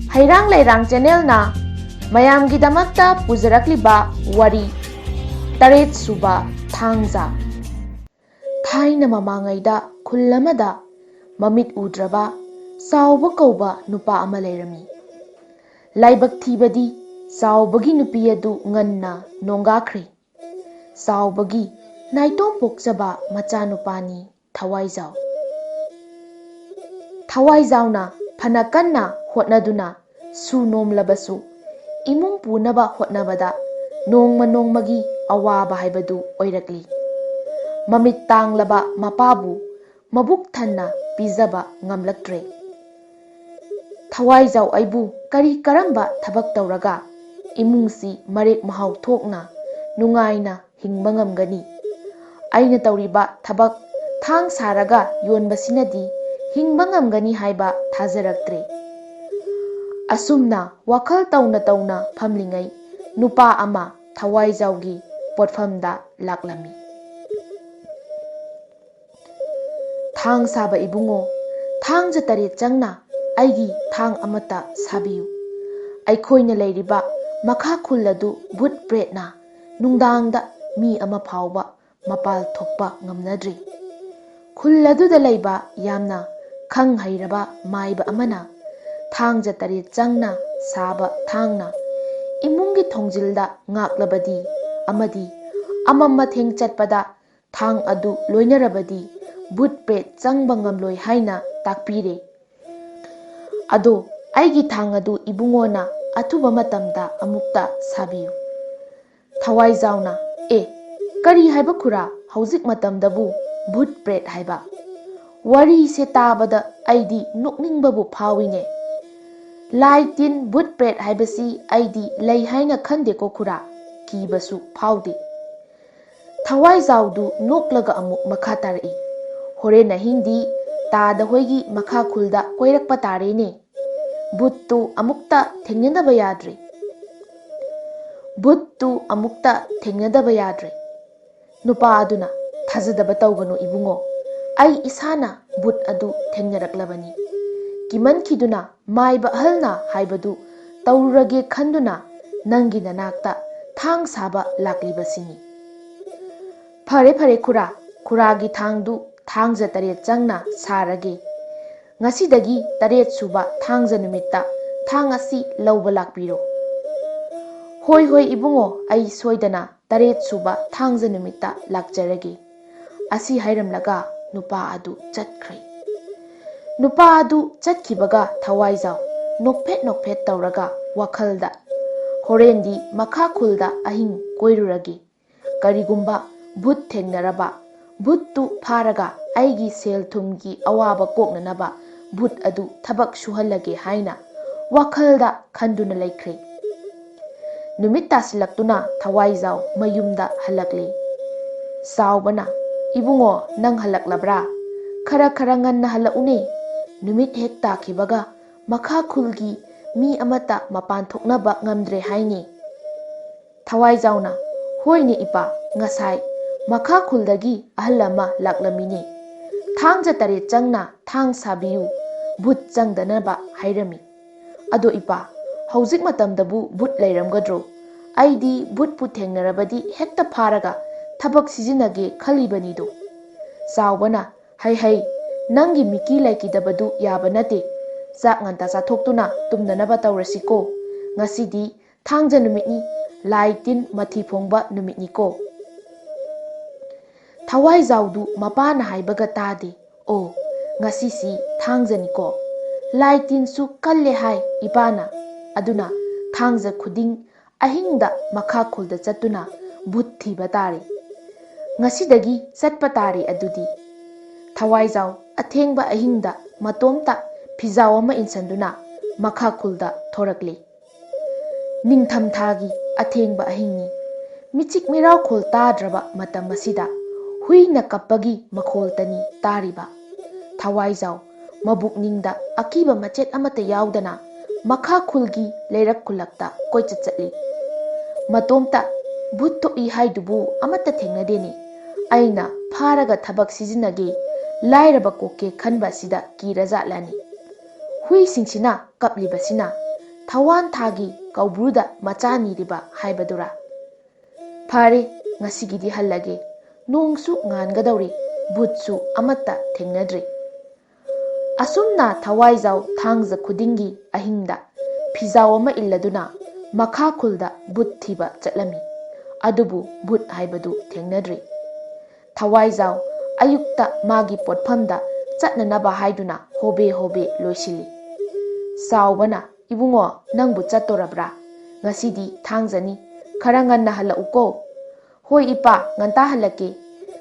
ꯍꯩꯔꯥꯡ ꯂꯩꯔꯥꯡ ꯆꯦꯅꯦꯜꯅ ꯃꯌꯥꯝꯒꯤꯗꯃꯛꯇ ꯄꯨꯖꯔꯛꯂꯤꯕ ꯋꯥꯔꯤ 8 ꯁꯨꯕ ꯊꯥꯡꯖ꯫ ꯊꯥꯏꯅ ꯃꯃꯥꯡꯉꯩꯗ ꯈꯨꯜ ꯑꯃꯗ ꯃꯃꯤꯠ ꯎꯗ꯭ꯔꯕ ꯆꯥꯎꯕ ꯀꯧꯕ ꯅꯨꯄꯥ ꯑꯃ ꯂꯩꯔꯝꯃꯤ꯫ ꯂꯥꯏꯕꯛ ꯊꯤꯕꯗꯤ ꯆꯥꯎꯕꯒꯤ ꯅꯨꯄꯤ ꯑꯗꯨ ꯉꯟꯅ ꯅꯣꯡꯒꯥꯈ꯭ꯔꯦ꯫ ꯆꯥꯎꯕꯒꯤ ꯅꯥꯏꯇꯣꯝ ꯄꯣꯛꯆꯕ ꯃꯆꯥꯅꯨꯄꯥꯅꯤ ꯊꯋꯥꯏꯖꯥꯎ꯫ ꯊꯋꯥꯏꯖꯥꯎꯅ ꯐꯅ ꯀꯟꯅ ꯍꯣꯠꯅꯗꯨꯅ ꯁꯨ ꯅꯣꯝꯂꯕꯁꯨ ꯏꯃꯨꯡ ꯄꯨꯅꯕ ꯍꯣꯠꯅꯕꯗ ꯅꯣꯡꯃ ꯅꯣꯡꯃꯒꯤ ꯑꯋꯥꯕ ꯍꯥꯏꯕꯗꯨ ꯑꯣꯏꯔꯛꯂꯤ꯫ ꯃꯃꯤꯠ ꯇꯥꯡꯂꯕ ꯃꯄꯥꯕꯨ ꯃꯕꯨꯛ ꯊꯟꯅ ꯄꯤꯖꯕ ꯉꯝꯂꯛꯇ꯭ꯔꯦ꯫ ꯊꯋꯥꯏꯖꯥꯎ ꯑꯩꯕꯨ ꯀꯔꯤ ꯀꯔꯝꯕ ꯊꯕꯛ ꯇꯧꯔꯒ ꯏꯃꯨꯡꯁꯤ ꯃꯔꯦꯛ ꯃꯍꯥꯎ ꯊꯣꯛꯅ ꯅꯨꯡꯉꯥꯏꯅ ꯍꯤꯡꯕ ꯉꯝꯒꯅꯤ? ꯑꯩꯅ ꯇꯧꯔꯤꯕ ꯊꯕꯛ ꯊꯥꯡ ꯁꯥꯔꯒ ꯌꯣꯟꯕꯁꯤꯅꯗꯤ ꯍꯤꯡꯕ ꯉꯝꯒꯅꯤ ꯍꯥꯏꯕ ꯊꯥꯖꯔꯛꯇ꯭ꯔꯦ꯫ ꯑꯁꯨꯝꯅ ꯋꯥꯈꯜ ꯇꯧꯅ ꯇꯧꯅ ꯐꯝꯂꯤꯉꯩ ꯅꯨꯄꯥ ꯑꯃ ꯊꯋꯥꯏꯖꯥꯎꯒꯤ ꯄꯣꯠꯐꯝꯗ ꯂꯥꯛꯂꯝꯃꯤ꯫ ꯊꯥꯡ ꯁꯥꯕ ꯏꯕꯨꯡꯉꯣ, ꯊꯥꯡꯖ 8 ꯆꯪꯅ ꯑꯩꯒꯤ ꯊꯥꯡ ꯑꯃꯠꯇ ꯁꯥꯕꯤꯌꯨ꯫ ꯑꯩꯈꯣꯏꯅ ꯂꯩꯔꯤꯕ ꯃꯈꯥ ꯈꯨꯜ ꯑꯗꯨ ꯚꯨꯠ ꯄ꯭ꯔꯦꯠꯅ ꯅꯨꯡꯗꯥꯡꯗ ꯃꯤ ꯑꯃ ꯐꯥꯎꯕ ꯃꯄꯥꯜ ꯊꯣꯛꯄ ꯉꯝꯅꯗ꯭ꯔꯤ꯫ ꯈꯨꯜ ꯑꯗꯨꯗ ꯂꯩꯕ ꯌꯥꯝꯅ ꯈꯪ ꯍꯩꯔꯕ ꯃꯥꯏꯕ ꯑꯃꯅ ꯊꯥꯡꯖ 8 ꯆꯪꯅ ꯁꯥꯕ ꯊꯥꯡꯅ ꯏꯃꯨꯡꯒꯤ ꯊꯣꯡꯖꯤꯜꯗ ꯉꯥꯛꯂꯕꯗꯤ ꯑꯃꯗꯤ ꯑꯃꯝꯃꯊꯦꯡ ꯆꯠꯄꯗ ꯊꯥꯡ ꯑꯗꯨ ꯂꯣꯏꯅꯔꯕꯗꯤ ꯚꯨꯠ ꯄ꯭ꯔꯦꯠ ꯆꯪꯕ ꯉꯝꯂꯣꯏ ꯍꯥꯏꯅ ꯇꯥꯛꯄꯤꯔꯦ꯫ ꯑꯗꯣ ꯑꯩꯒꯤ ꯊꯥꯡ ꯑꯗꯨ ꯏꯕꯨꯡꯉꯣꯅ ꯑꯊꯨꯕ ꯃꯇꯝꯗ ꯑꯃꯨꯛꯇ ꯁꯥꯕꯤꯌꯨ꯫ ꯊꯋꯥꯏꯖꯥꯎꯅ ꯀꯔꯤ ꯍꯥꯏꯕ ꯈꯨꯔꯥ, ꯍꯧꯖꯤꯛ ꯃꯇꯝꯗꯕꯨ ꯚꯨꯠ ꯄ꯭ꯔꯦꯠ ꯍꯥꯏꯕ? ꯋꯥꯔꯤꯁꯦ ꯇꯥꯕꯗ ꯑꯩꯗꯤ ꯅꯣꯛꯅꯤꯡꯕꯕꯨ ꯐꯥꯎꯏꯅꯦ꯫ ꯂꯥꯏ ꯇꯤꯟ ꯚꯨꯠ ꯄ꯭ꯔꯦꯠ ꯍꯥꯏꯕꯁꯤ ꯑꯩꯗꯤ ꯂꯩ ꯍꯥꯏꯅ ꯈꯟꯗꯦꯀꯣ ꯈꯨꯔꯥ, ꯀꯤꯕꯁꯨ ꯐꯥꯎꯗꯦ꯫ ꯊꯋꯥꯏꯖꯥꯎꯗꯨ ꯅꯣꯛꯂꯒ ꯑꯃꯨꯛ ꯃꯈꯥ ꯇꯥꯔꯛꯏ꯫ ꯍꯣꯔꯦꯟ ꯑꯍꯤꯡꯗꯤ ꯇꯥꯗ ꯍꯣꯏꯒꯤ ꯃꯈꯥ ꯈꯨꯜꯗ ꯀꯣꯏꯔꯛꯄ ꯇꯥꯔꯦꯅꯦ꯫ ꯚꯨꯠꯇꯨ ꯑꯃꯨꯛꯇ ꯊꯦꯡꯅꯗꯕ ꯌꯥꯗ꯭ꯔꯦ꯫ ꯚꯨꯠꯇꯨ ꯑꯃꯨꯛꯇ ꯊꯦꯡꯅꯗꯕ ꯌꯥꯗ꯭ꯔꯦ꯫ ꯅꯨꯄꯥ ꯑꯗꯨꯅ ꯊꯥꯖꯗꯕ ꯇꯧꯒꯅꯨ ꯏꯕꯨꯡꯉꯣ, ꯑꯩ ꯏꯁꯥꯅ ꯚꯨꯠ ꯑꯗꯨ ꯊꯦꯡꯅꯔꯛꯂꯕꯅꯤ꯫ ꯀꯤꯃꯟꯈꯤꯗꯨꯅ ꯃꯥꯏꯕ ꯑꯍꯜꯅ ꯍꯥꯏꯕꯗꯨ ꯇꯧꯔꯨꯔꯒꯦ ꯈꯟꯗꯨꯅ ꯅꯪꯒꯤ ꯅꯅꯥꯛꯇ ꯊꯥꯡ ꯁꯥꯕ ꯂꯥꯛꯂꯤꯕꯁꯤꯅꯤ꯫ ꯐꯔꯦ ꯐꯔꯦ ꯈꯨꯔꯥ, ꯈꯨꯔꯥꯒꯤ ꯊꯥꯡꯗꯨ ꯊꯥꯡꯖ 8 ꯆꯪꯅ ꯁꯥꯔꯒꯦ꯫ ꯉꯁꯤꯗꯒꯤ 8 ꯁꯨꯕ ꯊꯥꯡꯖ ꯅꯨꯃꯤꯠꯇ ꯊꯥꯡ ꯑꯁꯤ ꯂꯧꯕ ꯂꯥꯛꯄꯤꯔꯣ꯫ ꯍꯣꯏ ꯍꯣꯏ ꯏꯕꯨꯡꯉꯣ, ꯑꯩ ꯁꯣꯏꯗꯅ 8 ꯁꯨꯕ ꯊꯥꯡꯖ ꯅꯨꯃꯤꯠꯇ ꯂꯥꯛꯆꯔꯒꯦ꯫ ꯑꯁꯤ ꯍꯥꯏꯔꯝꯂꯒ ꯅꯨꯄꯥ ꯑꯗꯨ ꯆꯠꯈ꯭ꯔꯦ꯫ ꯅꯨꯄꯥ ꯑꯗꯨ ꯆꯠꯈꯤꯕꯒ ꯊꯋꯥꯏꯖꯥꯎ ꯅꯣꯛꯐꯦꯠ ꯅꯣꯛꯐꯦꯠ ꯇꯧꯔꯒ ꯋꯥꯈꯜꯗ ꯍꯣꯔꯦꯟꯗꯤ ꯃꯈꯥ ꯈꯨꯜꯗ ꯑꯍꯤꯡ ꯀꯣꯏꯔꯨꯔꯒꯦ꯫ ꯀꯔꯤꯒꯨꯝꯕ ꯚꯨꯠ ꯊꯦꯡꯅꯔꯕ ꯚꯨꯠꯇꯨ ꯐꯥꯔꯒ ꯑꯩꯒꯤ ꯁꯦꯜ ꯊꯨꯝꯒꯤ ꯑꯋꯥꯕ ꯀꯣꯛꯅꯅꯕ ꯚꯨꯠ ꯑꯗꯨ ꯊꯕꯛ ꯁꯨꯍꯜꯂꯒꯦ ꯍꯥꯏꯅ ꯋꯥꯈꯜꯗ ꯈꯟꯗꯨꯅ ꯂꯩꯈ꯭ꯔꯦ꯫ ꯅꯨꯃꯤꯠ ꯇꯥꯁꯤꯜꯂꯛꯇꯨꯅ ꯊꯋꯥꯏꯖꯥꯎ ꯃꯌꯨꯝꯗ ꯍꯜꯂꯛꯂꯦ꯫ ꯆꯥꯎꯕꯅ ꯏꯕꯨꯡꯉꯣ, ꯅꯪ ꯍꯜꯂꯛꯂꯕ꯭ꯔꯥ? ꯈꯔ ꯈꯔ ꯉꯟꯅ ꯍꯜꯂꯛꯎꯅꯦ꯫ ꯅꯨꯃꯤꯠ ꯍꯦꯛ ꯇꯥꯈꯤꯕꯒ ꯃꯈꯥ ꯈꯨꯜꯒꯤ ꯃꯤ ꯑꯃꯠꯇ ꯃꯄꯥꯟ ꯊꯣꯛꯅꯕ ꯉꯝꯗ꯭ꯔꯦ ꯍꯥꯏꯅꯦ꯫ ꯊꯋꯥꯏꯖꯥꯎꯅ ꯍꯣꯏꯅꯦ ꯏꯄꯥ, ꯉꯁꯥꯏ ꯃꯈꯥ ꯈꯨꯜꯗꯒꯤ ꯑꯍꯜ ꯑꯃ ꯂꯥꯛꯂꯝꯃꯤꯅꯦ꯫ ꯊꯥꯡꯖ 8 ꯆꯪꯅ ꯊꯥꯡ ꯁꯥꯕꯤꯌꯨ, ꯚꯨꯠ ꯆꯪꯗꯅꯕ ꯍꯥꯏꯔꯝꯃꯤ꯫ ꯑꯗꯣ ꯏꯄꯥ, ꯍꯧꯖꯤꯛ ꯃꯇꯝꯗꯕꯨ ꯚꯨꯠ ꯂꯩꯔꯝꯒꯗ꯭ꯔꯣ? ꯑꯩꯗꯤ ꯚꯨꯠꯄꯨ ꯊꯦꯡꯅꯔꯕꯗꯤ ꯍꯦꯛꯇ ꯐꯥꯔꯒ ꯊꯕꯛ ꯁꯤꯖꯤꯟꯅꯒꯦ ꯈꯜꯂꯤꯕꯅꯤꯗꯣ꯫ ꯆꯥꯎꯕꯅ ꯍꯩ ꯅꯪꯒꯤ ꯃꯤꯀꯤ ꯂꯩꯈꯤꯗꯕꯗꯨ ꯌꯥꯕ ꯅꯠꯇꯦ꯫ ꯆꯥꯛ ꯉꯟꯇꯥ ꯆꯥꯊꯣꯛꯇꯨꯅ ꯇꯨꯝꯅꯅꯕ ꯇꯧꯔꯁꯤꯀꯣ꯫ ꯉꯁꯤꯗꯤ ꯊꯥꯡꯖ ꯅꯨꯃꯤꯠꯅꯤ, ꯂꯥꯏ ꯇꯤꯟ ꯃꯊꯤ ꯐꯣꯡꯕ ꯅꯨꯃꯤꯠꯅꯤꯀꯣ꯫ ꯊꯋꯥꯏꯖꯥꯎꯗꯨ ꯃꯄꯥꯅ ꯍꯥꯏꯕꯒ ꯇꯥꯗꯦ꯫ ꯑꯣ, ꯉꯁꯤꯁꯤ ꯊꯥꯡꯖꯅꯤꯀꯣ, ꯂꯥꯏ ꯇꯤꯟꯁꯨ ꯀꯜꯂꯦ ꯍꯥꯏ ꯏꯄꯥꯅ꯫ ꯑꯗꯨꯅ ꯊꯥꯡꯖ ꯈꯨꯗꯤꯡ ꯑꯍꯤꯡꯗ ꯃꯈꯥ ꯈꯨꯜꯗ ꯆꯠꯇꯨꯅ ꯚꯨꯠ ꯊꯤꯕ ꯇꯥꯔꯦ꯫ ꯉꯁꯤꯗꯒꯤ ꯆꯠꯄ ꯇꯥꯔꯦ ꯑꯗꯨꯗꯤ꯫ ꯊꯋꯥꯏꯖꯥꯎ ꯑꯊꯦꯡꯕ ꯑꯍꯤꯡꯗ ꯃꯇꯣꯝꯇ ꯐꯤꯖꯥꯎ ꯑꯃ ꯏꯟꯁꯤꯟꯗꯨꯅ ꯃꯈꯥ ꯈꯨꯜꯗ ꯊꯣꯔꯛꯂꯦ꯫ ꯅꯤꯡꯊꯝꯊꯥꯒꯤ ꯑꯊꯦꯡꯕ ꯑꯍꯤꯡꯅꯤ꯫ ꯃꯤꯆꯤꯛ ꯃꯤꯔꯥꯎꯈꯣꯜ ꯇꯥꯗ꯭ꯔꯕ ꯃꯇꯝ ꯑꯁꯤꯗ ꯍꯨꯏꯅ ꯀꯞꯄꯒꯤ ꯃꯈꯣꯜꯇꯅꯤ ꯇꯥꯔꯤꯕ꯫ ꯊꯋꯥꯏꯖꯥꯎ ꯃꯕꯨꯛꯅꯤꯡꯗ ꯑꯀꯤꯕ ꯃꯆꯦꯠ ꯑꯃꯠꯇ ꯌꯥꯎꯗꯅ ꯃꯈꯥ ꯈꯨꯜꯒꯤ ꯂꯩꯔꯛ ꯈꯨꯜꯂꯛꯇ ꯀꯣꯏꯆꯠ ꯆꯠꯂꯤ꯫ ꯃꯇꯣꯝꯇ ꯚꯨꯠ ꯊꯣꯛꯏ ꯍꯥꯏꯗꯨꯕꯨ ꯑꯃꯠꯇ ꯊꯦꯡꯅꯗꯦꯅꯦ꯫ ꯑꯩꯅ ꯐꯥꯔꯒ ꯊꯕꯛ ꯁꯤꯖꯤꯟꯅꯒꯦ, ꯂꯥꯏꯔꯕ ꯀꯣꯛꯀꯦ ꯈꯟꯕ ꯑꯁꯤꯗ ꯀꯤꯔꯖꯥꯠꯂꯅꯤ꯫ ꯍꯨꯏꯁꯤꯡꯁꯤꯅ ꯀꯞꯂꯤꯕꯁꯤꯅ ꯊꯋꯥꯟ ꯊꯥꯒꯤ ꯀꯧꯕ꯭ꯔꯨꯗ ꯃꯆꯥ ꯅꯤꯔꯤꯕ ꯍꯥꯏꯕꯗꯨꯔꯥ? ꯐꯔꯦ, ꯉꯁꯤꯒꯤꯗꯤ ꯍꯜꯂꯒꯦ, ꯅꯣꯡꯁꯨ ꯉꯥꯟꯒꯗꯧꯔꯦ, ꯚꯨꯠꯁꯨ ꯑꯃꯠꯇ ꯊꯦꯡꯅꯗ꯭ꯔꯤ꯫ ꯑꯁꯨꯝꯅ ꯊꯋꯥꯏꯖꯥꯎ ꯊꯥꯡꯖ ꯈꯨꯗꯤꯡꯒꯤ ꯑꯍꯤꯡꯗ ꯐꯤꯖꯥꯎ ꯑꯃ ꯏꯜꯂꯗꯨꯅ ꯃꯈꯥ ꯈꯨꯜꯗ ꯚꯨꯠ ꯊꯤꯕ ꯆꯠꯂꯝꯃꯤ, ꯑꯗꯨꯕꯨ ꯚꯨꯠ ꯍꯥꯏꯕꯗꯨ ꯊꯦꯡꯅꯗ꯭ꯔꯤ꯫ ꯊꯋꯥꯏꯖꯥꯎ ꯑꯌꯨꯛꯇ ꯃꯥꯒꯤ ꯄꯣꯠꯐꯝꯗ ꯆꯠꯅꯅꯕ ꯍꯥꯏꯗꯨꯅ ꯍꯣꯕꯦ ꯍꯣꯕꯦ ꯂꯣꯏꯁꯤꯜꯂꯤ꯫ ꯆꯥꯎꯕꯅ, "ꯏꯕꯨꯡꯉꯣ, ꯅꯪꯕꯨ ꯆꯠꯇꯣꯔꯕ꯭ꯔꯥ? ꯉꯁꯤꯗꯤ ꯊꯥꯡꯖꯅꯤ, ꯈꯔ ꯉꯟꯅ ꯍꯜꯂꯛꯎꯀꯣ." "ꯍꯣꯏ ꯏꯄꯥ, ꯉꯟꯇꯥ ꯍꯜꯂꯛꯀꯦ,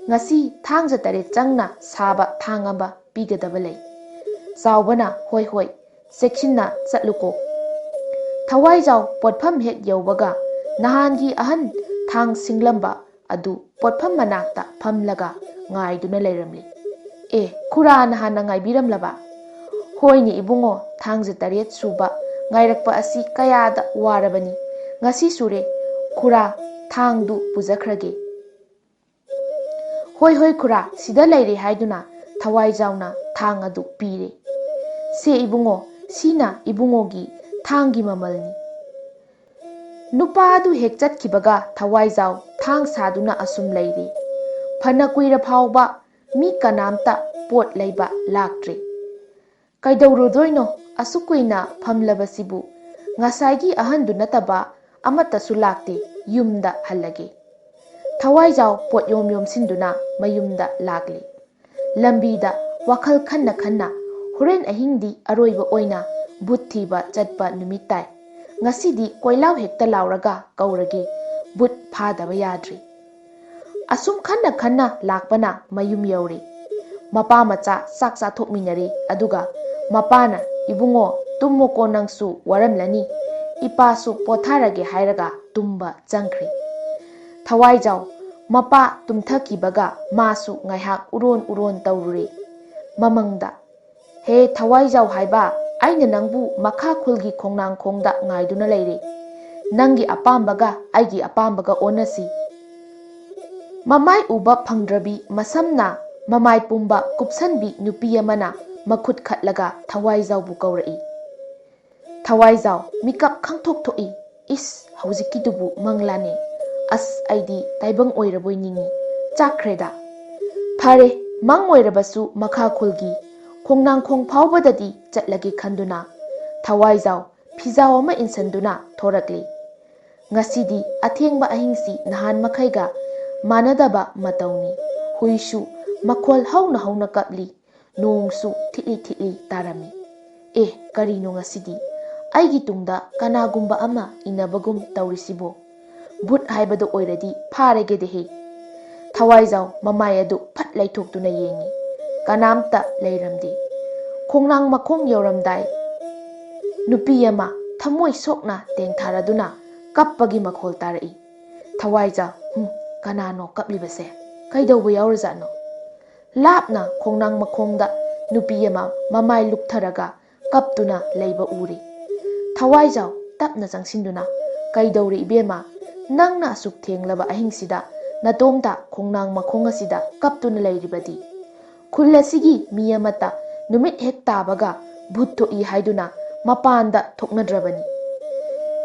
ꯉꯁꯤ ꯊꯥꯡꯖ ꯇꯔꯦꯠ ꯆꯪꯅ ꯁꯥꯕ ꯊꯥꯡ ꯑꯃ ꯄꯤꯒꯗꯕ ꯂꯩ." ꯆꯥꯎꯕꯅ, "ꯍꯣꯏ ꯍꯣꯏ, ꯆꯦꯛꯁꯤꯟꯅ ꯆꯠꯂꯨꯀꯣ." ꯊꯋꯥꯏꯖꯥꯎ ꯄꯣꯠꯐꯝ ꯍꯦꯛ ꯌꯧꯕꯒ ꯅꯍꯥꯟꯒꯤ ꯑꯍꯟ ꯊꯥꯡ ꯁꯤꯡꯂꯝꯕ ꯑꯗꯨ ꯄꯣꯠꯐꯝ ꯃꯅꯥꯛꯇ ꯐꯝꯂꯒ ꯉꯥꯏꯗꯨꯅ ꯂꯩꯔꯝꯂꯤ꯫ "ꯑꯦ, ꯈꯨꯔꯥꯅ ꯍꯥꯟꯅ ꯉꯥꯏꯕꯤꯔꯝꯂꯕ?" "ꯍꯣꯏꯅꯦ ꯏꯕꯨꯡꯉꯣ, ꯊꯥꯡꯖ ꯇꯔꯦꯠ ꯁꯨꯕ ꯉꯥꯏꯔꯛꯄ ꯑꯁꯤ ꯀꯌꯥꯗ ꯋꯥꯔꯕꯅꯤ, ꯉꯁꯤ ꯁꯨꯔꯦ, ꯈꯨꯔꯥ ꯊꯥꯡꯗꯨ ꯄꯨꯖꯈ꯭ꯔꯒꯦ." "ꯍꯣꯏ ꯍꯣꯏ ꯈꯨꯔꯥ, ꯁꯤꯗ ꯂꯩꯔꯦ" ꯍꯥꯏꯗꯨꯅ ꯊꯋꯥꯏꯖꯥꯎꯅ ꯊꯥꯡ ꯑꯗꯨ ꯄꯤꯔꯦ꯫ "ꯁꯦ ꯏꯕꯨꯡꯉꯣ, ꯁꯤꯅ ꯏꯕꯨꯡꯉꯣꯒꯤ ꯊꯥꯡꯒꯤ ꯃꯃꯜꯅꯤ." ꯅꯨꯄꯥ ꯑꯗꯨ ꯍꯦꯛ ꯆꯠꯈꯤꯕꯒ ꯊꯋꯥꯏꯖꯥꯎ ꯊꯥꯡ ꯁꯥꯗꯨꯅ ꯑꯁꯨꯝ ꯂꯩꯔꯦ꯫ ꯐꯅ ꯀꯨꯏꯔ ꯐꯥꯎꯕ ꯃꯤ ꯀꯅꯥꯝꯇ ꯄꯣꯠ ꯂꯩꯕ ꯂꯥꯛꯇ꯭ꯔꯦ꯫ ꯀꯩꯗꯧꯔꯨꯗꯣꯏꯅꯣ ꯑꯁꯨꯛ ꯀꯨꯏꯅ ꯐꯝꯂꯕꯁꯤꯕꯨ? ꯉꯁꯥꯏꯒꯤ ꯑꯍꯟꯗꯨ ꯅꯠꯇꯕ ꯑꯃꯠꯇꯁꯨ ꯂꯥꯛꯇꯦ, ꯌꯨꯝꯗ ꯍꯜꯂꯒꯦ꯫ ꯊꯋꯥꯏꯖꯥꯎ ꯄꯣꯠ ꯌꯣꯝꯁꯤꯟꯗꯨꯅ ꯃꯌꯨꯝꯗ ꯂꯥꯛꯂꯤ꯫ ꯂꯝꯕꯤꯗ ꯋꯥꯈꯜ ꯈꯟꯅ ꯈꯟꯅ ꯍꯣꯔꯦꯟ ꯑꯍꯤꯡꯗꯤ ꯑꯔꯣꯏꯕ ꯑꯣꯏꯅ ꯚꯨꯠ ꯊꯤꯕ ꯆꯠꯄ ꯅꯨꯃꯤꯠ ꯇꯥꯏ, ꯉꯁꯤꯗꯤ ꯀꯣꯏꯂꯥꯎ ꯍꯦꯛꯇ ꯂꯥꯎꯔꯒ ꯀꯧꯔꯒꯦ, ꯚꯨꯠ ꯐꯥꯗꯕ ꯌꯥꯗ꯭ꯔꯤ꯫ ꯑꯁꯨꯝ ꯈꯟꯅ ꯈꯟꯅ ꯂꯥꯛꯄꯅ ꯃꯌꯨꯝ ꯌꯧꯔꯦ꯫ ꯃꯄꯥ ꯃꯆꯥ ꯆꯥꯛ ꯆꯥꯊꯣꯛꯃꯤꯟꯅꯔꯦ, ꯑꯗꯨꯒ ꯃꯄꯥꯅ, "ꯏꯕꯨꯡꯉꯣ, ꯇꯨꯝꯃꯣꯀꯣ, ꯅꯪꯁꯨ ꯋꯥꯔꯝꯂꯅꯤ, ꯏꯄꯥꯁꯨ ꯄꯣꯊꯥꯔꯒꯦ" ꯍꯥꯏꯔꯒ ꯇꯨꯝꯕ ꯆꯪꯈ꯭ꯔꯦ꯫ ꯊꯋꯥꯏꯖꯥꯎ ꯃꯄꯥ ꯇꯨꯝꯊꯈꯤꯕꯒ ꯃꯥꯁꯨ ꯉꯥꯏꯍꯥꯛ ꯎꯔꯣꯟ ꯎꯔꯣꯟ ꯇꯧꯔꯨꯔꯦ꯫ ꯃꯃꯪꯗ, "ꯍꯦ ꯊꯋꯥꯏꯖꯥꯎ ꯍꯥꯏꯕ, ꯑꯩꯅ ꯅꯪꯕꯨ ꯃꯈꯥ ꯈꯨꯜꯒꯤ ꯈꯣꯡꯅꯥꯡꯈꯣꯡꯗ ꯉꯥꯏꯗꯨꯅ ꯂꯩꯔꯦ, ꯅꯪꯒꯤ ꯑꯄꯥꯝꯕꯒ ꯑꯩꯒꯤ ꯑꯄꯥꯝꯕꯒ ꯑꯣꯟꯅꯁꯤ." ꯃꯃꯥꯏ ꯎꯕ ꯐꯪꯗ꯭ꯔꯕꯤ ꯃꯁꯝꯅ ꯃꯃꯥꯏ ꯄꯨꯝꯕ ꯀꯨꯞꯁꯟꯕꯤ ꯅꯨꯄꯤ ꯑꯃꯅ ꯃꯈꯨꯠ ꯈꯠꯂꯒ ꯊꯋꯥꯏꯖꯥꯎꯕꯨ ꯀꯧꯔꯛꯏ꯫ ꯊꯋꯥꯏꯖꯥꯎ ꯃꯤꯀꯞ ꯈꯪꯊꯣꯛ ꯊꯣꯛꯏ꯫ "ꯏꯁ, ꯍꯧꯖꯤꯛꯀꯤꯗꯨꯕꯨ ꯃꯪꯂꯥꯅꯦ, ꯑꯁ ꯑꯩꯗꯤ ꯇꯥꯏꯕꯪ ꯑꯣꯏꯔꯕꯣꯏ ꯅꯤꯡꯏ, ꯆꯥꯛꯈ꯭ꯔꯦꯗ." ꯐꯔꯦ, ꯃꯪ ꯑꯣꯏꯔꯕꯁꯨ ꯃꯈꯥ ꯈꯨꯜꯒꯤ ꯈꯣꯡꯅꯥꯡꯈꯣꯡ ꯐꯥꯎꯕꯗꯗꯤ ꯆꯠꯂꯒꯦ ꯈꯟꯗꯨꯅ ꯊꯋꯥꯏꯖꯥꯎ ꯐꯤꯖꯥꯎ ꯑꯃ ꯏꯟꯁꯤꯟꯗꯨꯅ ꯊꯣꯔꯛꯂꯤ꯫ ꯉꯁꯤꯗꯤ ꯑꯊꯦꯡꯕ ꯑꯍꯤꯡꯁꯤ ꯅꯍꯥꯟ ꯃꯈꯩꯒ ꯃꯥꯟꯅꯗꯕ ꯃꯇꯧꯅꯤ꯫ ꯍꯨꯏꯁꯨ ꯃꯈꯣꯜ ꯍꯧꯅ ꯍꯧꯅ ꯀꯞꯂꯤ, ꯅꯣꯡꯁꯨ ꯊꯤꯠꯂꯤ ꯊꯤꯠꯂꯤ ꯇꯥꯔꯝꯃꯤ꯫ "ꯑꯦ, ꯀꯔꯤꯅꯣ ꯉꯁꯤꯗꯤ ꯑꯩꯒꯤ ꯇꯨꯡꯗ ꯀꯅꯥꯒꯨꯝꯕ ꯑꯃ ꯏꯟꯅꯕꯒꯨꯝ ꯇꯧꯔꯤꯁꯤꯕꯣ? ꯚꯨꯠ ꯍꯥꯏꯕꯗꯨ ꯑꯣꯏꯔꯗꯤ ꯐꯥꯔꯒꯦꯗꯍꯦ." ꯊꯋꯥꯏꯖꯥꯎ ꯃꯃꯥꯏ ꯑꯗꯨ ꯐꯠ ꯂꯩꯊꯣꯛꯇꯨꯅ ꯌꯦꯡꯉꯤ, ꯀꯅꯥꯝꯇ ꯂꯩꯔꯝꯗꯦ꯫ ꯈꯣꯡꯅꯥꯡ ꯃꯈꯣꯡ ꯌꯧꯔꯝꯗꯥꯏ ꯅꯨꯄꯤ ꯑꯃ ꯊꯃꯣꯏ ꯁꯣꯛꯅ ꯇꯦꯡꯊꯥꯔꯗꯨꯅ ꯀꯞꯄꯒꯤ ꯃꯈꯣꯜ ꯇꯥꯔꯛꯏ꯫ ꯊꯋꯥꯏꯖꯥꯎ, "ꯀꯅꯥꯅꯣ ꯀꯞꯂꯤꯕꯁꯦ? ꯀꯩꯗꯧꯕ ꯌꯥꯎꯔꯖꯥꯠꯅꯣ?" ꯂꯥꯞꯅ ꯈꯣꯡꯅꯥꯡ ꯃꯈꯣꯡꯗ ꯅꯨꯄꯤ ꯑꯃ ꯃꯃꯥꯏ ꯂꯨꯞꯊꯔꯒ ꯀꯞꯇꯨꯅ ꯂꯩꯕ ꯎꯔꯦ꯫ ꯊꯋꯥꯏꯖꯥꯎ ꯇꯞꯅ ꯆꯪꯁꯤꯟꯗꯨꯅ, "ꯀꯩꯗꯧꯔꯦ ꯏꯕꯦꯝꯃ? ꯅꯪꯅ ꯑꯁꯨꯛ ꯊꯦꯡꯂꯕ ꯑꯍꯤꯡꯁꯤꯗ ꯅꯇꯣꯝꯇ ꯈꯣꯡꯅꯥꯡ ꯃꯈꯣꯡ ꯑꯁꯤꯗ ꯀꯞꯇꯨꯅ ꯂꯩꯔꯤꯕꯗꯤ? ꯈꯨꯜ ꯑꯁꯤꯒꯤ ꯃꯤ ꯑꯃꯠꯇ ꯅꯨꯃꯤꯠ ꯍꯦꯛ ꯇꯥꯕꯒ ꯚꯨꯠ ꯊꯣꯛꯏ ꯍꯥꯏꯗꯨꯅ ꯃꯄꯥꯟꯗ ꯊꯣꯛꯅꯗ꯭ꯔꯕꯅꯤ."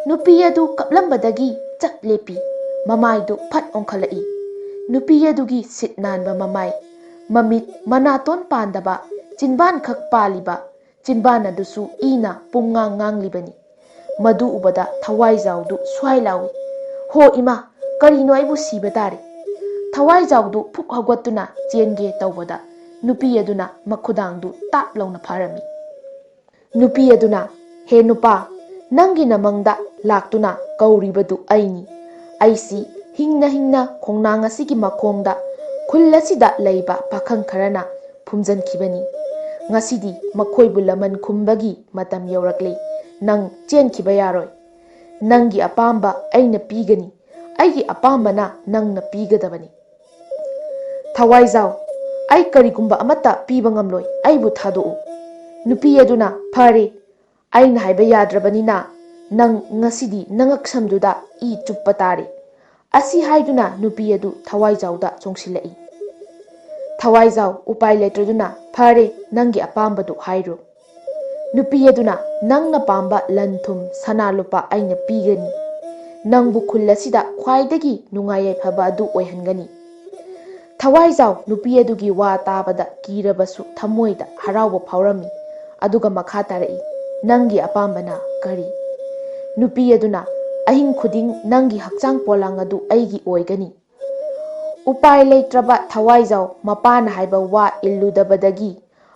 ꯅꯨꯄꯤ ꯑꯗꯨ ꯀꯞꯂꯝꯕꯗꯒꯤ ꯆꯞ ꯂꯦꯞꯄꯤ, ꯃꯃꯥꯏꯗꯨ ꯐꯠ ꯑꯣꯟꯈꯠꯂꯛꯏ꯫ ꯅꯨꯄꯤ ꯑꯗꯨꯒꯤ ꯁꯤꯠ ꯅꯥꯟꯕ ꯃꯃꯥꯏ, ꯃꯃꯤꯠ ꯃꯅꯥꯇꯣꯟ ꯄꯥꯟꯗꯕ ꯆꯤꯟꯕꯥꯟꯈꯛ ꯄꯥꯜꯂꯤꯕ ꯆꯤꯟꯕꯥꯟ ꯑꯗꯨꯁꯨ ꯏꯅ ꯄꯨꯝꯉꯥꯡ ꯉꯥꯡꯂꯤꯕꯅꯤ꯫ ꯃꯗꯨ ꯎꯕꯗ ꯊꯋꯥꯏꯖꯥꯎꯗꯨ ꯁ꯭ꯋꯥꯏ ꯂꯥꯎꯏ꯫ "ꯍꯣ ꯏꯃꯥ, ꯀꯔꯤꯅꯣ, ꯑꯩꯕꯨ ꯁꯤꯕ ꯇꯥꯔꯦ!" ꯊꯋꯥꯏꯖꯥꯎꯗꯨ ꯐꯨꯛ ꯍꯧꯒꯠꯇꯨꯅ ꯆꯦꯟꯒꯦ ꯇꯧꯕꯗ ꯅꯨꯄꯤ ꯑꯗꯨꯅ ꯃꯈꯨꯗꯥꯡꯗꯨ ꯇꯥꯞ ꯂꯥꯎꯅ ꯐꯥꯔꯝꯃꯤ꯫ ꯅꯨꯄꯤ ꯑꯗꯨꯅ, "ꯍꯦ ꯅꯨꯄꯥ, ꯅꯪꯒꯤ ꯅꯃꯪꯗ ꯂꯥꯛꯇꯨꯅ ꯀꯧꯔꯤꯕꯗꯨ ꯑꯩꯅꯤ꯫ ꯑꯩꯁꯤ ꯍꯤꯡꯅ ꯍꯤꯡꯅ ꯈꯣꯡꯅꯥꯡ ꯑꯁꯤꯒꯤ ꯃꯈꯣꯡꯗ ꯈꯨꯜ ꯑꯁꯤꯗ ꯂꯩꯕ ꯄꯥꯈꯪ ꯈꯔꯅ ꯐꯨꯝꯖꯤꯟꯈꯤꯕꯅꯤ꯫ ꯉꯁꯤꯗꯤ ꯃꯈꯣꯏꯕꯨ ꯂꯃꯟ ꯈꯨꯝꯕꯒꯤ ꯃꯇꯝ ꯌꯧꯔꯛꯂꯦ, ꯅꯪ ꯆꯦꯟꯈꯤꯕ ꯌꯥꯔꯣꯏ꯫ ꯅꯪꯒꯤ ꯑꯄꯥꯝꯕ ꯑꯩꯅ ꯄꯤꯒꯅꯤ, ꯑꯩꯒꯤ ꯑꯄꯥꯝꯕꯅ ꯅꯪꯅ ꯄꯤꯒꯗꯕꯅꯤ." "ꯊꯋꯥꯏꯖꯥꯎ, ꯑꯩ ꯀꯔꯤꯒꯨꯝꯕ ꯑꯃꯠꯇ ꯄꯤꯕ ꯉꯝꯂꯣꯏ, ꯑꯩꯕꯨ ꯊꯥꯗꯣꯛꯎ." ꯅꯨꯄꯤ ꯑꯗꯨꯅ, "ꯐꯔꯦ, ꯑꯩꯅ ꯍꯥꯏꯕ ꯌꯥꯗ꯭ꯔꯕꯅꯤꯅ ꯅꯪ ꯉꯁꯤꯗꯤ ꯅꯉꯛꯁꯝꯗꯨꯗ ꯏ ꯆꯨꯞꯄ ꯇꯥꯔꯦ." ꯑꯁꯤ ꯍꯥꯏꯗꯨꯅ ꯅꯨꯄꯤ ꯑꯗꯨ ꯊꯋꯥꯏꯖꯥꯎꯗ ꯆꯣꯡꯁꯤꯜꯂꯛꯏ꯫ ꯊꯋꯥꯏꯖꯥꯎ ꯎꯄꯥꯏ ꯂꯩꯇ꯭ꯔꯗꯨꯅ, "ꯐꯔꯦ, ꯅꯪꯒꯤ ꯑꯄꯥꯝꯕꯗꯨ ꯍꯥꯏꯔꯣ." ꯅꯨꯄꯤ ꯑꯗꯨꯅ ꯅꯪꯅ ꯄꯥꯝꯕ ꯂꯟ ꯊꯨꯝ ꯁꯅꯥ ꯂꯨꯄꯥ ꯑꯩꯅ ꯄꯤꯒꯅꯤ, ꯅꯪꯕꯨ ꯈꯨꯜ ꯑꯁꯤꯗ ꯈ꯭ꯋꯥꯏꯗꯒꯤ ꯅꯨꯡꯉꯥꯏ ꯌꯥꯏꯐꯕ ꯑꯗꯨ ꯑꯣꯏꯍꯟꯒꯅꯤ꯫ ꯊꯋꯥꯏꯖꯥꯎ ꯅꯨꯄꯤ ꯑꯗꯨꯒꯤ ꯋꯥ ꯇꯥꯕꯗ ꯀꯤꯔꯕꯁꯨ ꯊꯃꯣꯏꯗ ꯍꯔꯥꯎꯕ ꯐꯥꯎꯔꯝꯃꯤ, ꯑꯗꯨꯒ ꯃꯈꯥ ꯇꯥꯔꯛꯏ, ꯅꯪꯒꯤ ꯑꯄꯥꯝꯕꯅ ꯀꯔꯤ? ꯅꯨꯄꯤ ꯑꯗꯨꯅ, ꯑꯍꯤꯡ ꯈꯨꯗꯤꯡ ꯅꯪꯒꯤ ꯍꯛꯆꯥꯡ ꯄꯣꯂꯥꯡ ꯑꯗꯨ ꯑꯩꯒꯤ ꯑꯣꯏꯒꯅꯤ꯫ ꯎꯄꯥꯏ ꯂꯩꯇ꯭ꯔꯕ ꯊꯋꯥꯏꯖꯥꯎ ꯃꯄꯥꯅ ꯍꯥꯏꯕ ꯋꯥ ꯏꯜꯂꯨꯗꯕꯗꯒꯤ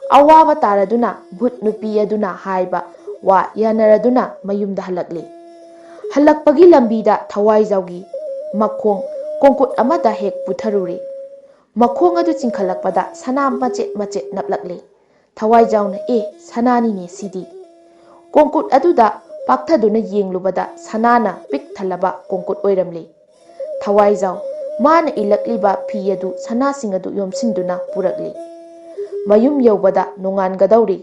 ꯑꯋꯥꯕ ꯇꯥꯔꯗꯨꯅ ꯚꯨꯠ ꯅꯨꯄꯤ ꯑꯗꯨꯅ ꯍꯥꯏꯕ ꯋꯥ ꯌꯥꯅꯔꯗꯨꯅ ꯃꯌꯨꯝꯗ ꯍꯜꯂꯛꯂꯤ꯫ ꯍꯜꯂꯛꯄꯒꯤ ꯂꯝꯕꯤꯗ ꯊꯋꯥꯏꯖꯥꯎꯒꯤ ꯃꯈꯣꯡ ꯀꯣꯡꯀꯨꯠ ꯑꯃꯗ ꯍꯦꯛ ꯄꯨꯊꯔꯨꯔꯦ꯫ ꯃꯈꯣꯡ ꯑꯗꯨ ꯆꯤꯡꯈꯠꯂꯛꯄꯗ ꯁꯅꯥ ꯃꯆꯦꯠ ꯃꯆꯦꯠ ꯅꯞꯂꯛꯂꯦ꯫ ꯊꯋꯥꯏꯖꯥꯎꯅ ꯁꯅꯥꯅꯤꯅꯦ ꯁꯤꯗꯤ꯫ ꯀꯣꯡꯀꯨꯠ ꯑꯗꯨꯗ ꯄꯥꯛꯊꯗꯨꯅ ꯌꯦꯡꯂꯨꯕꯗ ꯁꯅꯥꯅ ꯄꯤꯛ ꯊꯜꯂꯕ ꯀꯣꯡꯀꯨꯠ ꯑꯣꯏꯔꯝꯂꯦ꯫ ꯊꯋꯥꯏꯖꯥꯎ ꯃꯥꯅ ꯏꯜꯂꯛꯂꯤꯕ ꯐꯤ ꯑꯗꯨ ꯁꯅꯥꯁꯤꯡ ꯑꯗꯨ ꯌꯣꯝꯁꯤꯟꯗꯨꯅ ꯄꯨꯔꯛꯂꯤ꯫ ꯃꯌꯨꯝ ꯌꯧꯕꯗ ꯅꯣꯡꯉꯥꯟꯒꯗꯧꯔꯦ꯫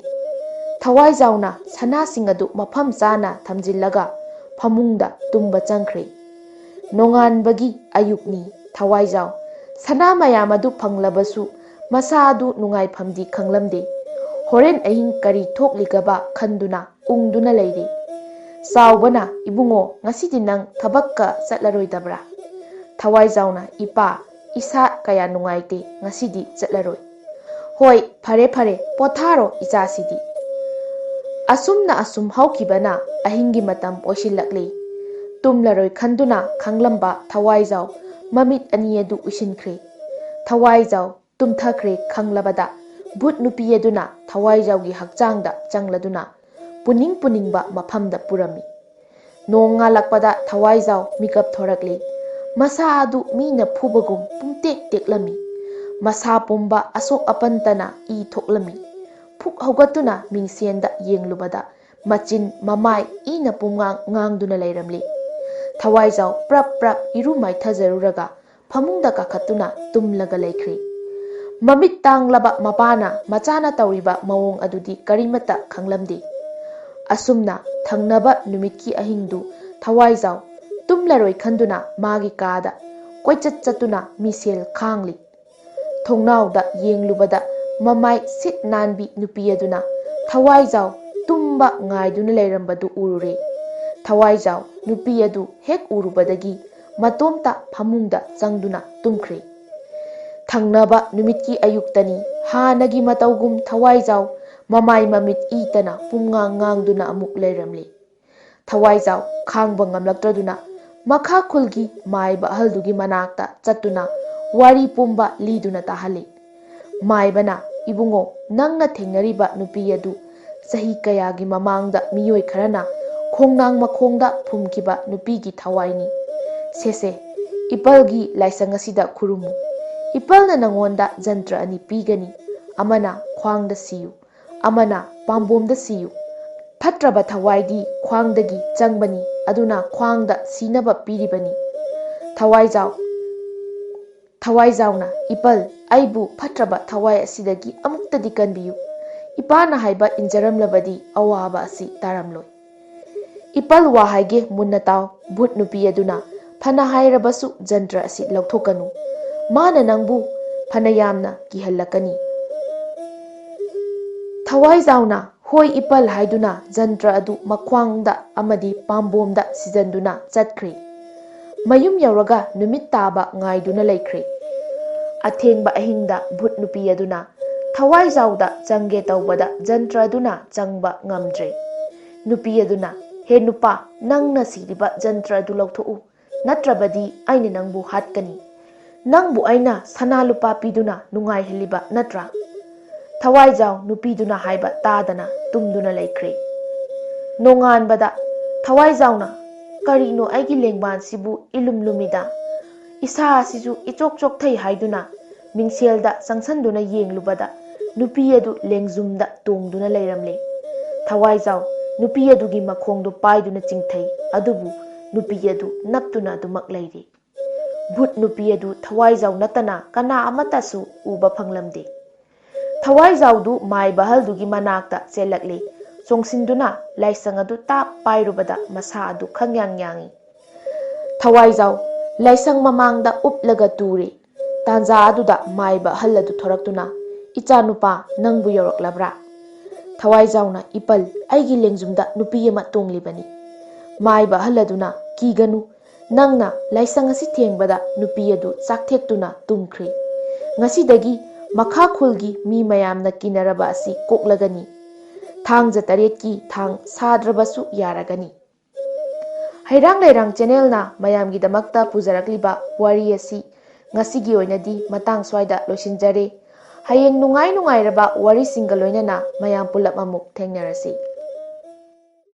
ꯊꯋꯥꯏꯖꯥꯎꯅ ꯁꯅꯥꯁꯤꯡ ꯑꯗꯨ ꯃꯐꯝ ꯆꯥꯅ ꯊꯝꯖꯤꯜꯂꯒ ꯐꯃꯨꯡꯗ ꯇꯨꯝꯕ ꯆꯪꯈ꯭ꯔꯦ꯫ ꯅꯣꯡꯉꯥꯟꯕꯒꯤ ꯑꯌꯨꯛꯅꯤ꯫ ꯊꯋꯥꯏꯖꯥꯎ ꯁꯅꯥ ꯃꯌꯥꯝ ꯑꯗꯨ ꯐꯪꯂꯕꯁꯨ ꯃꯁꯥ ꯑꯗꯨ ꯅꯨꯡꯉꯥꯏꯐꯝꯗꯤ ꯈꯪꯂꯝꯗꯦ꯫ ꯍꯣꯔꯦꯟ ꯑꯍꯤꯡ ꯀꯔꯤ ꯊꯣꯛꯂꯤꯒꯕ ꯈꯟꯗꯨꯅ ꯎꯪꯗꯨꯅ ꯂꯩꯔꯦ꯫ ꯆꯥꯎꯕꯅ, ꯏꯕꯨꯡꯉꯣ, ꯉꯁꯤꯗꯤ ꯅꯪ ꯊꯕꯛꯀ ꯆꯠꯂꯔꯣꯏꯗꯕ꯭ꯔꯥ? ꯊꯋꯥꯏꯖꯥꯎꯅ, ꯏꯄꯥ, ꯏꯁꯥ ꯀꯌꯥ ꯅꯨꯡꯉꯥꯏꯇꯦ, ꯉꯁꯤꯗꯤ ꯆꯠꯂꯔꯣꯏ꯫ ꯍꯣꯏ, ꯐꯔꯦ ꯐꯔꯦ, ꯄꯣꯊꯥꯔꯣ ꯏꯆꯥꯁꯤꯗꯤ꯫ ꯑꯁꯨꯝꯅ ꯑꯁꯨꯝ ꯍꯧꯈꯤꯕꯅ ꯑꯍꯤꯡꯒꯤ ꯃꯇꯝ ꯑꯣꯏꯁꯤꯜꯂꯛꯂꯦ꯫ ꯇꯨꯝꯂꯔꯣꯏ ꯈꯟꯗꯨꯅ ꯈꯥꯡꯂꯝꯕ ꯊꯋꯥꯏꯖꯥꯎ ꯃꯃꯤꯠ ꯑꯅꯤ ꯑꯗꯨ ꯎꯏꯁꯤꯟꯈ꯭ꯔꯦ꯫ ꯊꯋꯥꯏꯖꯥꯎ ꯇꯨꯝꯊꯈ꯭ꯔꯦ ꯈꯪꯂꯕꯗ ꯚꯨꯠ ꯅꯨꯄꯤ ꯑꯗꯨꯅ ꯊꯋꯥꯏꯖꯥꯎꯒꯤ ꯍꯛꯆꯥꯡꯗ ꯆꯪꯂꯗꯨꯅ ꯄꯨꯅꯤꯡ ꯄꯨꯅꯤꯡꯕ ꯃꯐꯝꯗ ꯄꯨꯔꯝꯃꯤ꯫ ꯅꯣꯡꯉꯥꯜꯂꯛꯄꯗ ꯊꯋꯥꯏꯖꯥꯎ ꯃꯤꯀꯞ ꯊꯣꯔꯛꯂꯦ꯫ ꯃꯁꯥ ꯑꯗꯨ ꯃꯤꯅ ꯐꯨꯕꯒꯨꯝ ꯄꯨꯡꯇꯦꯛ ꯇꯦꯛꯂꯝꯃꯤ꯫ ꯃꯁꯥ ꯄꯨꯝꯕ ꯑꯁꯣꯛ ꯑꯄꯟꯇꯅ ꯏ ꯊꯣꯛꯂꯝꯃꯤ꯫ ꯐꯨꯛ ꯍꯧꯒꯠꯇꯨꯅ ꯃꯤꯡꯁꯦꯟꯗ ꯌꯦꯡꯂꯨꯕꯗ ꯃꯆꯤꯟ ꯃꯃꯥꯏ ꯏꯅ ꯄꯨꯝꯉꯥꯡ ꯉꯥꯡꯗꯨꯅ ꯂꯩꯔꯝꯂꯦ꯫ ꯊꯋꯥꯏꯖꯥꯎ ꯄ꯭ꯔꯞ ꯄ꯭ꯔꯞ ꯏꯔꯨ ꯃꯥꯏꯊꯖꯔꯨꯔꯒ ꯐꯃꯨꯡꯗ ꯀꯥꯈꯠꯇꯨꯅ ꯇꯨꯝꯂꯒ ꯂꯩꯈ꯭ꯔꯦ꯫ ꯃꯃꯤꯠ ꯇꯥꯡꯂꯕ ꯃꯄꯥꯅ ꯃꯆꯥꯅ ꯇꯧꯔꯤꯕ ꯃꯑꯣꯡ ꯑꯗꯨꯗꯤ ꯀꯔꯤꯃꯠꯇ ꯈꯪꯂꯝꯗꯦ꯫ ꯑꯁꯨꯝꯅ ꯊꯪꯅꯕ ꯅꯨꯃꯤꯠꯀꯤ ꯑꯍꯤꯡꯗꯨ ꯊꯋꯥꯏꯖꯥꯎ ꯇꯨꯝꯂꯔꯣꯏ ꯈꯟꯗꯨꯅ ꯃꯥꯒꯤ ꯀꯥꯗ ꯀꯣꯏꯆꯠ ꯆꯠꯇꯨꯅ ꯃꯤꯁꯦꯜ ꯈꯥꯡꯂꯤ꯫ ꯊꯣꯡꯅꯥꯎꯗ ꯌꯦꯡꯂꯨꯕꯗ ꯃꯃꯥꯏ ꯁꯤꯠ ꯅꯥꯟꯕꯤ ꯅꯨꯄꯤ ꯑꯗꯨꯅ ꯊꯋꯥꯏꯖꯥꯎ ꯇꯨꯝꯕ ꯉꯥꯏꯗꯨꯅ ꯂꯩꯔꯝꯕꯗꯨ ꯎꯔꯨꯔꯦ꯫ ꯊꯋꯥꯏꯖꯥꯎ ꯅꯨꯄꯤ ꯑꯗꯨ ꯍꯦꯛ ꯎꯔꯨꯕꯗꯒꯤ ꯃꯇꯣꯝꯇ ꯐꯃꯨꯡꯗ ꯆꯪꯗꯨꯅ ꯇꯨꯝꯈ꯭ꯔꯦ꯫ ꯊꯪꯅꯕ ꯅꯨꯃꯤꯠꯀꯤ ꯑꯌꯨꯛꯇꯅꯤ꯫ ꯍꯥꯟꯅꯒꯤ ꯃꯇꯧꯒꯨꯝ ꯊꯋꯥꯏꯖꯥꯎ ꯃꯃꯥꯏ ꯃꯃꯤꯠ ꯏꯇꯅ ꯄꯨꯝꯉꯥꯡ ꯉꯥꯡꯗꯨꯅ ꯑꯃꯨꯛ ꯂꯩꯔꯝꯂꯦ꯫ ꯊꯋꯥꯏꯖꯥꯎ ꯈꯥꯡꯕ ꯉꯝꯂꯛꯇ꯭ꯔꯗꯨꯅ ꯃꯈꯥ ꯈꯨꯜꯒꯤ ꯃꯥꯏꯕ ꯑꯍꯜꯗꯨꯒꯤ ꯃꯅꯥꯛꯇ ꯆꯠꯇꯨꯅ ꯋꯥꯔꯤ ꯄꯨꯝꯕ ꯂꯤꯗꯨꯅ ꯇꯥꯍꯜꯂꯤ꯫ ꯃꯥꯏꯕꯅ, ꯏꯕꯨꯡꯉꯣ, ꯅꯪꯅ ꯊꯦꯡꯅꯔꯤꯕ ꯅꯨꯄꯤ ꯑꯗꯨ ꯆꯍꯤ ꯀꯌꯥꯒꯤ ꯃꯃꯥꯡꯗ ꯃꯤꯑꯣꯏ ꯈꯔꯅ ꯈꯣꯡꯅꯥꯡ ꯃꯈꯣꯡꯗ ꯐꯨꯝꯈꯤꯕ ꯅꯨꯄꯤꯒꯤ ꯊꯋꯥꯏꯅꯤ꯫ ꯁꯦꯁꯦ, ꯏꯄꯜꯒꯤ ꯂꯥꯏꯁꯪ ꯑꯁꯤꯗ ꯈꯨꯔꯨꯝꯃꯨ꯫ ꯏꯄꯜꯅ ꯅꯪꯉꯣꯟꯗ ꯖꯟꯇ꯭ꯔ ꯑꯅꯤ ꯄꯤꯒꯅꯤ, ꯑꯃꯅ ꯈ꯭ꯋꯥꯡꯗ ꯁꯤꯌꯨ, ꯑꯃꯅ ꯄꯥꯝꯕꯣꯝꯗ ꯁꯤꯌꯨ꯫ ꯐꯠꯇ꯭ꯔꯕ ꯊꯋꯥꯏꯗꯤ ꯈ꯭ꯋꯥꯡꯗꯒꯤ ꯆꯪꯕꯅꯤ, ꯑꯗꯨꯅ ꯈ꯭ꯋꯥꯡꯗ ꯁꯤꯅꯕ ꯄꯤꯔꯤꯕꯅꯤ꯫ ꯊꯋꯥꯏꯖꯥꯎꯅ, ꯏꯄꯜ, ꯑꯩꯕꯨ ꯐꯠꯇ꯭ꯔꯕ ꯊꯋꯥꯏ ꯑꯁꯤꯗꯒꯤ ꯑꯃꯨꯛꯇꯗꯤ ꯀꯟꯕꯤꯌꯨ꯫ ꯏꯄꯥꯅ ꯍꯥꯏꯕ ꯏꯟꯖꯔꯝꯂꯕꯗꯤ ꯑꯋꯥꯕ ꯑꯁꯤ ꯇꯥꯔꯝꯂꯣꯏ꯫ ꯏꯄꯜ, ꯋꯥ ꯍꯥꯏꯒꯦ ꯃꯨꯟꯅ ꯇꯥꯎ꯫ ꯚꯨꯠ ꯅꯨꯄꯤ ꯑꯗꯨꯅ, ꯐꯅ ꯍꯥꯏꯔꯕꯁꯨ ꯖꯟꯇ꯭ꯔ ꯑꯁꯤ ꯂꯧꯊꯣꯛꯀꯅꯨ, ꯃꯥꯅ ꯅꯪꯕꯨ ꯐꯅ ꯌꯥꯝꯅ ꯀꯤꯍꯜꯂꯛꯀꯅꯤ꯫ ꯊꯋꯥꯏꯖꯥꯎꯅ ꯍꯣꯏ ꯏꯄꯜ ꯍꯥꯏꯗꯨꯅ ꯖꯟꯇ꯭ꯔ ꯑꯗꯨ ꯃꯈ꯭ꯋꯥꯡꯗ ꯑꯃꯗꯤ ꯄꯥꯝꯕꯣꯝꯗ ꯁꯤꯖꯟꯗꯨꯅ ꯆꯠꯈ꯭ꯔꯦ꯫ ꯃꯌꯨꯝ ꯌꯧꯔꯒ ꯅꯨꯃꯤꯠ ꯇꯥꯕ ꯉꯥꯏꯗꯨꯅ ꯂꯩꯈ꯭ꯔꯦ꯫ ꯑꯊꯦꯡꯕ ꯑꯍꯤꯡꯗ ꯚꯨꯠ ꯅꯨꯄꯤ ꯑꯗꯨꯅ ꯊꯋꯥꯏꯖꯥꯎꯗ ꯆꯪꯒꯦ ꯇꯧꯕꯗ ꯖꯟꯇ꯭ꯔ ꯑꯗꯨꯅ ꯆꯪꯕ ꯉꯝꯗ꯭ꯔꯦ꯫ ꯅꯨꯄꯤ ꯑꯗꯨꯅ, ꯍꯦ ꯅꯨꯄꯥ, ꯅꯪꯅ ꯁꯤꯔꯤꯕ ꯖꯟꯇ꯭ꯔ ꯑꯗꯨ ꯂꯧꯊꯣꯛꯎ, ꯅꯠꯇ꯭ꯔꯕꯗꯤ ꯑꯩꯅ ꯅꯪꯕꯨ ꯍꯥꯠꯀꯅꯤ꯫ ꯅꯪꯕꯨ ꯑꯩꯅ ꯁꯅꯥ ꯂꯨꯄꯥ ꯄꯤꯗꯨꯅ ꯅꯨꯡꯉꯥꯏꯍꯜꯂꯤꯕ ꯅꯠꯇ꯭ꯔꯥ? ꯊꯋꯥꯏꯖꯥꯎ ꯅꯨꯄꯤꯗꯨꯅ ꯍꯥꯏꯕ ꯇꯥꯗꯅ ꯇꯨꯝꯗꯨꯅ ꯂꯩꯈ꯭ꯔꯦ꯫ ꯅꯣꯡꯉꯥꯟꯕꯗ ꯊꯋꯥꯏꯖꯥꯎꯅ, ꯀꯔꯤꯅꯣ ꯑꯩꯒꯤ ꯂꯦꯡꯕꯥꯟꯁꯤꯕꯨ ꯏꯂꯨꯝ ꯂꯨꯝꯃꯤꯗ, ꯏꯁꯥ ꯑꯁꯤꯁꯨ ꯏꯆꯣꯛ ꯆꯣꯛꯊꯩ ꯍꯥꯏꯗꯨꯅ ꯃꯤꯡꯁꯦꯜꯗ ꯆꯪꯁꯟꯗꯨꯅ ꯌꯦꯡꯂꯨꯕꯗ ꯅꯨꯄꯤ ꯑꯗꯨ ꯂꯦꯡꯖꯨꯝꯗ ꯇꯣꯡꯗꯨꯅ ꯂꯩꯔꯝꯂꯦ꯫ ꯊꯋꯥꯏꯖꯥꯎ ꯅꯨꯄꯤ ꯑꯗꯨꯒꯤ ꯃꯈꯣꯡꯗꯨ ꯄꯥꯏꯗꯨꯅ ꯆꯤꯡꯊꯩ, ꯑꯗꯨꯕꯨ ꯅꯨꯄꯤ ꯑꯗꯨ ꯅꯞꯇꯨꯅ ꯑꯗꯨꯃꯛ ꯂꯩꯔꯤ꯫ ꯚꯨꯠ ꯅꯨꯄꯤ ꯑꯗꯨ ꯊꯋꯥꯏꯖꯥꯎ ꯅꯠꯇꯅ ꯀꯅꯥ ꯑꯃꯠꯇꯁꯨ ꯎꯕ ꯐꯪꯂꯝꯗꯦ꯫ ꯊꯋꯥꯏꯖꯥꯎꯗꯨ ꯃꯥꯏꯕ ꯑꯍꯜꯗꯨꯒꯤ ꯃꯅꯥꯛꯇ ꯆꯦꯜꯂꯛꯂꯦ꯫ ꯆꯣꯡꯁꯤꯟꯗꯨꯅ ꯂꯥꯏꯁꯪ ꯑꯗꯨ ꯇꯥꯞ ꯄꯥꯏꯔꯨꯕꯗ ꯃꯁꯥ ꯑꯗꯨ ꯈꯪꯌꯥꯡ ꯌꯥꯡꯏ꯫ ꯊꯋꯥꯏꯖꯥꯎ ꯂꯥꯏꯁꯪ ꯃꯃꯥꯡꯗ ꯎꯞꯂꯒ ꯇꯨꯔꯦ꯫ ꯇꯥꯟꯖꯥ ꯑꯗꯨꯗ ꯃꯥꯏꯕ ꯑꯍꯜ ꯑꯗꯨ ꯊꯣꯔꯛꯇꯨꯅ, ꯏꯆꯥꯅꯨꯄꯥ, ꯅꯪꯕꯨ ꯌꯧꯔꯛꯂꯕ꯭ꯔꯥ? ꯊꯋꯥꯏꯖꯥꯎꯅ ꯏꯄꯜ ꯑꯩꯒꯤ ꯂꯦꯡꯖꯨꯝꯗ ꯅꯨꯄꯤ ꯑꯃ ꯇꯣꯡꯂꯤꯕꯅꯤ꯫ ꯃꯥꯏꯕ ꯑꯍꯜ ꯑꯗꯨꯅ ꯀꯤꯒꯅꯨ, ꯅꯪꯅ ꯂꯥꯏꯁꯪ ꯑꯁꯤ ꯊꯦꯡꯕꯗ ꯅꯨꯄꯤ ꯑꯗꯨ ꯆꯥꯛꯊꯦꯛꯇꯨꯅ ꯇꯨꯝꯈ꯭ꯔꯦ꯫ ꯉꯁꯤꯗꯒꯤ ꯃꯈꯥ ꯈꯨꯜꯒꯤ ꯃꯤ ꯃꯌꯥꯝꯅ ꯀꯤꯅꯔꯕ ꯑꯁꯤ ꯀꯣꯛꯂꯒꯅꯤ꯫ ꯊꯥꯡꯖ 8ꯀꯤ ꯊꯥꯡ ꯁꯥꯗ꯭ꯔꯕꯁꯨ ꯌꯥꯔꯒꯅꯤ꯫ ꯍꯩꯔꯥꯡ ꯂꯩꯔꯥꯡ ꯆꯦꯅꯦꯜꯅ ꯃꯌꯥꯝꯒꯤꯗꯃꯛꯇ ꯄꯨꯖꯔꯛꯂꯤꯕ ꯋꯥꯔꯤ ꯑꯁꯤ ꯉꯁꯤꯒꯤ ꯑꯣꯏꯅꯗꯤ ꯃꯇꯥꯡ ꯁ꯭ꯋꯥꯏꯗ ꯂꯣꯏꯁꯤꯟꯖꯔꯦ꯫ ꯍꯌꯦꯡ ꯅꯨꯡꯉꯥꯏꯔꯕ ꯋꯥꯔꯤꯁꯤꯡꯒ ꯂꯣꯏꯅꯅ ꯃꯌꯥꯝ ꯄꯨꯜꯂꯞ ꯑꯃꯨꯛ ꯊꯦꯡꯅꯔꯁꯤ꯫